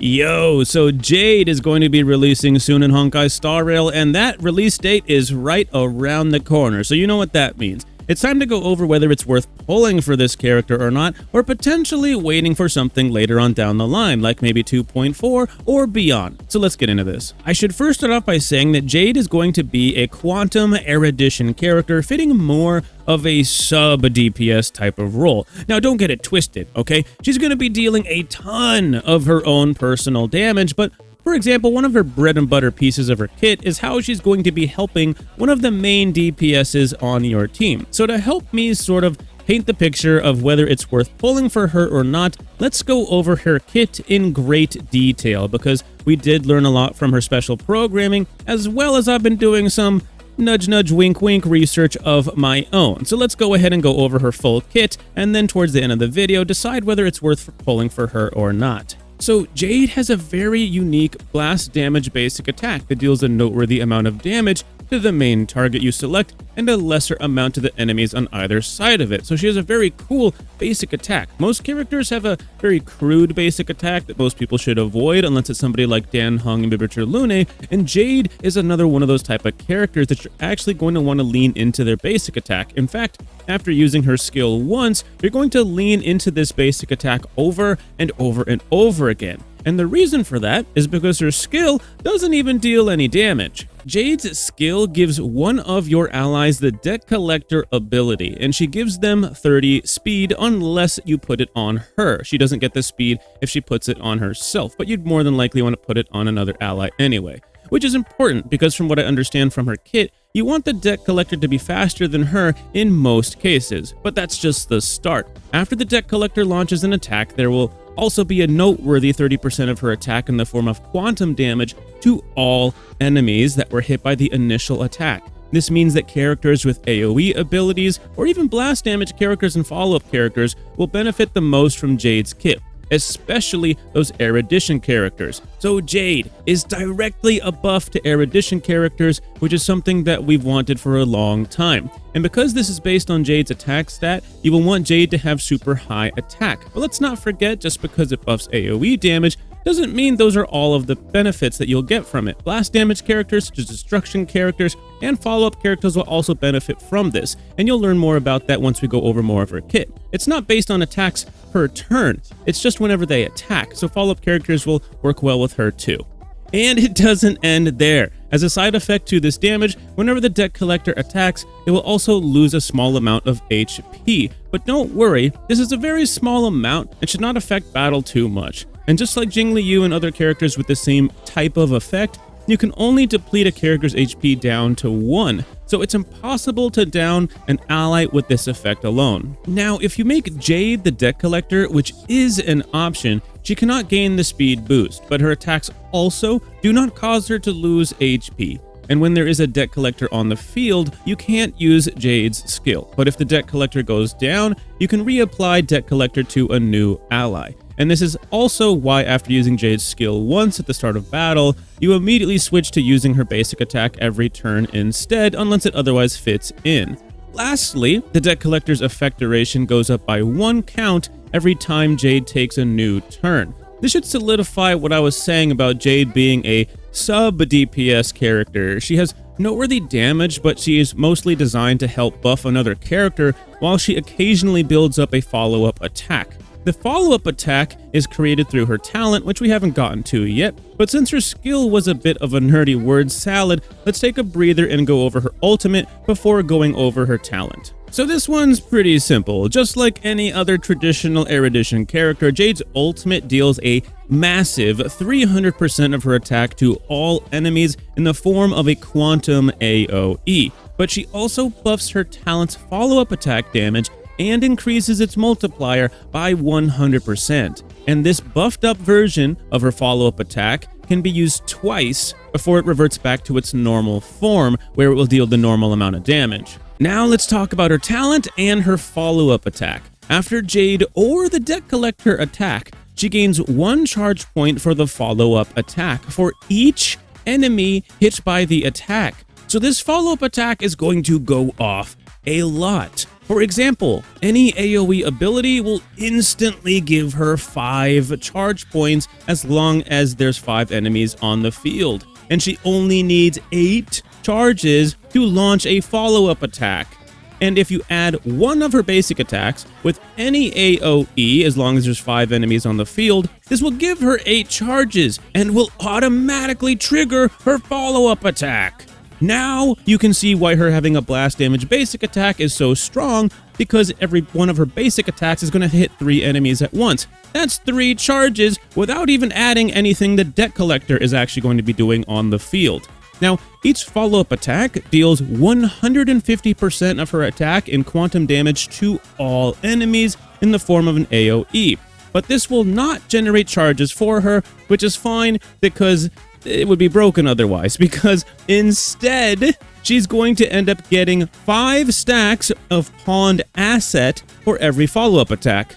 Yo, so Jade is going to be releasing soon in Honkai Star Rail, and that release date is right around the corner, so you know what that means. It's time to go over whether it's worth pulling for this character or not, or potentially waiting for something later on down the line, like maybe 2.4 or beyond. So let's get into this. I should first start off by saying that Jade is going to be a quantum erudition character fitting more of a sub-DPS type of role. Now don't get it twisted, okay? She's going to be dealing a ton of her own personal damage, but for example, one of her bread and butter pieces of her kit is how she's going to be helping one of the main DPSs on your team. So to help me sort of paint the picture of whether it's worth pulling for her or not, let's go over her kit in great detail, because we did learn a lot from her special programming, as well as I've been doing some nudge nudge wink wink research of my own. So let's go ahead and go over her full kit, and then towards the end of the video decide whether it's worth pulling for her or not. So Jade has a very unique blast damage basic attack that deals a noteworthy amount of damage to the main target you select and a lesser amount to the enemies on either side of it. So she has a very cool basic attack. Most characters have a very crude basic attack that most people should avoid unless it's somebody like Dan Heng and Bibitur Lune, and Jade is another one of those type of characters that you're actually going to want to lean into their basic attack. In fact, after using her skill once, you're going to lean into this basic attack over and over and over again. And the reason for that is because her skill doesn't even deal any damage. Jade's skill gives one of your allies the deck collector ability, and she gives them 30 speed unless you put it on her. She doesn't get the speed if she puts it on herself, but you'd more than likely want to put it on another ally anyway. Which is important because from what I understand from her kit, you want the deck collector to be faster than her in most cases, but that's just the start. After the deck collector launches an attack, there will also be a noteworthy 30% of her attack in the form of quantum damage to all enemies that were hit by the initial attack. This means that characters with AoE abilities, or even blast damage characters and follow-up characters, will benefit the most from Jade's kit, especially those erudition characters. So Jade is directly a buff to erudition characters, which is something that we've wanted for a long time. And because this is based on Jade's attack stat, you will want Jade to have super high attack. But let's not forget, just because it buffs AoE damage doesn't mean those are all of the benefits that you'll get from it. Blast damage characters, such as destruction characters, and follow-up characters will also benefit from this, and you'll learn more about that once we go over more of her kit. It's not based on attacks per turn, it's just whenever they attack, so follow-up characters will work well with her too. And it doesn't end there. As a side effect to this damage, whenever the deck collector attacks, it will also lose a small amount of HP. But don't worry, this is a very small amount and should not affect battle too much. And just like Jingliu and other characters with the same type of effect, you can only deplete a character's HP down to 1, so it's impossible to down an ally with this effect alone. Now, if you make Jade the deck collector, which is an option, she cannot gain the speed boost, but her attacks also do not cause her to lose HP. And when there is a deck collector on the field, you can't use Jade's skill. But if the deck collector goes down, you can reapply deck collector to a new ally. And this is also why after using Jade's skill once at the start of battle, you immediately switch to using her basic attack every turn instead, unless it otherwise fits in. Lastly, the deck collector's effect duration goes up by 1 count every time Jade takes a new turn. This should solidify what I was saying about Jade being a sub-DPS character. She has noteworthy damage, but she is mostly designed to help buff another character, while she occasionally builds up a follow-up attack. The follow-up attack is created through her talent, which we haven't gotten to yet, but since her skill was a bit of a nerdy word salad, let's take a breather and go over her ultimate before going over her talent. So this one's pretty simple. Just like any other traditional erudition character, Jade's ultimate deals a massive 300% of her attack to all enemies in the form of a quantum AoE, but she also buffs her talent's follow-up attack damage and increases its multiplier by 100%. And this buffed up version of her follow-up attack can be used twice before it reverts back to its normal form, where it will deal the normal amount of damage. Now let's talk about her talent and her follow-up attack. After Jade or the deck collector attack, she gains 1 charge point for the follow-up attack for each enemy hit by the attack. So this follow-up attack is going to go off a lot. For example, any AoE ability will instantly give her 5 charge points as long as there's 5 enemies on the field, and she only needs 8 charges to launch a follow-up attack. And if you add one of her basic attacks with any AoE, as long as there's 5 enemies on the field, this will give her 8 charges and will automatically trigger her follow-up attack. Now you can see why her having a blast damage basic attack is so strong, because every one of her basic attacks is going to hit 3 enemies at once. That's 3 charges without even adding anything the debt collector is actually going to be doing on the field. Now, each follow-up attack deals 150% of her attack in quantum damage to all enemies in the form of an AoE. But this will not generate charges for her, which is fine because it would be broken otherwise, because instead she's going to end up getting 5 stacks of pawned asset for every follow-up attack.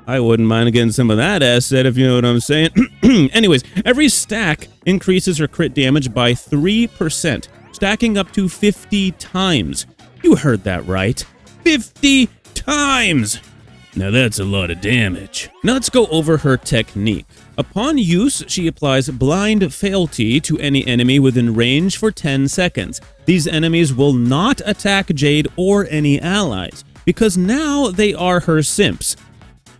I wouldn't mind getting some of that asset, if you know what I'm saying. Anyways, every stack increases her crit damage by 3%, stacking up to 50 times. You heard that right. 50 times! Now that's a lot of damage. Now let's go over her technique. Upon use, she applies Blind Fealty to any enemy within range for 10 seconds. These enemies will not attack Jade or any allies, because now they are her simps.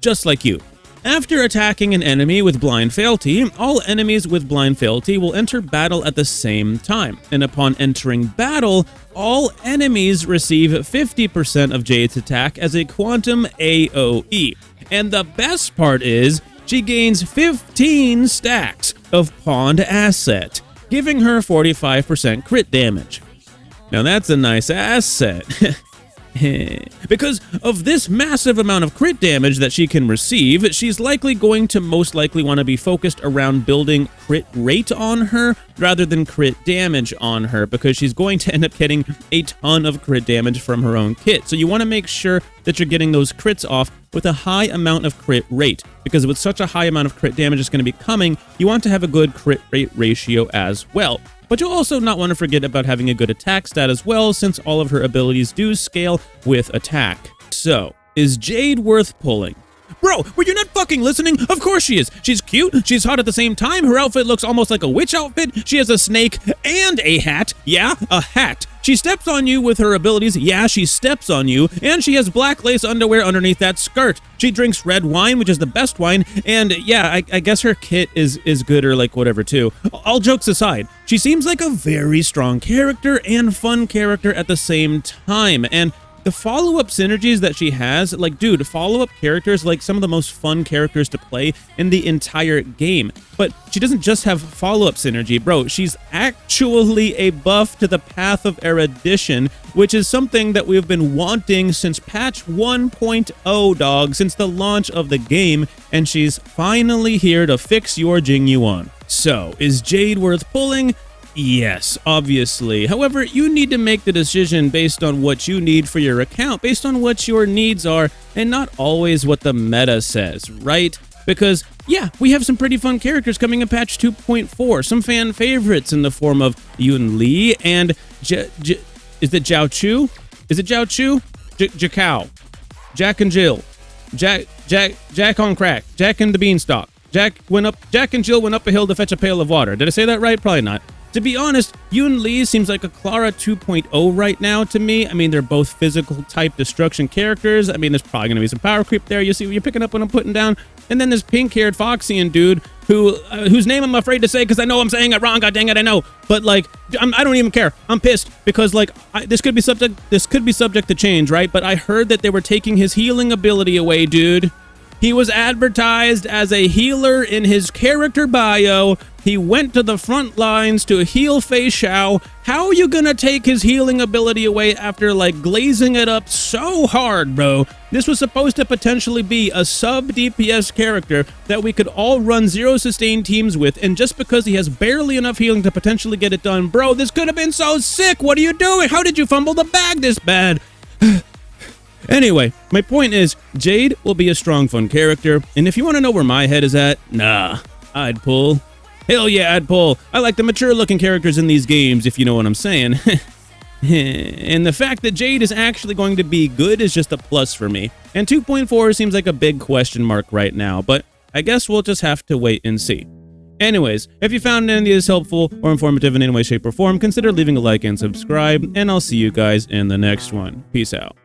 Just like you. After attacking an enemy with Blind Fealty, all enemies with Blind Fealty will enter battle at the same time, and upon entering battle, all enemies receive 50% of Jade's attack as a quantum AoE. And the best part is, she gains 15 stacks of pawned asset, giving her 45% crit damage. Now that's a nice asset. Because of this massive amount of crit damage that she can receive, she's likely going to most likely want to be focused around building crit rate on her rather than crit damage on her, because she's going to end up getting a ton of crit damage from her own kit. So you want to make sure that you're getting those crits off with a high amount of crit rate, because with such a high amount of crit damage that's going to be coming, you want to have a good crit rate ratio as well. But you'll also not want to forget about having a good attack stat as well, since all of her abilities do scale with attack. So, is Jade worth pulling? Bro, were you not fucking listening? Of course she is. She's cute, she's hot at the same time, her outfit looks almost like a witch outfit, she has a snake and a hat. Yeah, a hat. She steps on you with her abilities. Yeah, she steps on you. And she has black lace underwear underneath that skirt. She drinks red wine, which is the best wine. And yeah, I guess her kit is good or like whatever too. All jokes aside, she seems like a very strong character and fun character at the same time. And the follow-up synergies that she has, like, dude, follow-up characters like some of the most fun characters to play in the entire game. But she doesn't just have follow-up synergy, bro. She's actually a buff to the Path of Erudition, which is something that we've been wanting since patch 1.0, dog, since the launch of the game, and she's finally here to fix your Jingyuan. So, is Jade worth pulling? Yes, obviously. However, you need to make the decision based on what you need for your account, based on what your needs are, and not always what the meta says, right? Because, yeah, we have some pretty fun characters coming in patch 2.4, some fan favorites in the form of Yun Li and is it Jiao Chu? Is it Jiao Chu? Jakao. Jack and Jill. Jack on crack. Jack and the Beanstalk. Jack and Jill went up a hill to fetch a pail of water. Did I say that right? Probably not. To be honest, Yun Li seems like a Clara 2.0 right now to me. I mean, they're both physical type destruction characters. I mean, there's probably going to be some power creep there. You see what you're picking up when I'm putting down. And then this pink-haired Foxian dude whose name I'm afraid to say because I know I'm saying it wrong. God dang it, I know. But like, I don't even care. I'm pissed because like this could be subject to change, right? But I heard that they were taking his healing ability away, dude. He was advertised as a healer in his character bio. He went to the front lines to heal Fei Xiao. How are you gonna take his healing ability away after like glazing it up so hard, bro? This was supposed to potentially be a sub-DPS character that we could all run zero sustain teams with, and just because he has barely enough healing to potentially get it done, bro, this could have been so sick. What are you doing? How did you fumble the bag this bad? Anyway, my point is, Jade will be a strong, fun character, and if you want to know where my head is at, nah, I'd pull. Hell yeah, I'd pull. I like the mature-looking characters in these games, if you know what I'm saying. And the fact that Jade is actually going to be good is just a plus for me. And 2.4 seems like a big question mark right now, but I guess we'll just have to wait and see. Anyways, if you found any of this helpful or informative in any way, shape, or form, consider leaving a like and subscribe, and I'll see you guys in the next one. Peace out.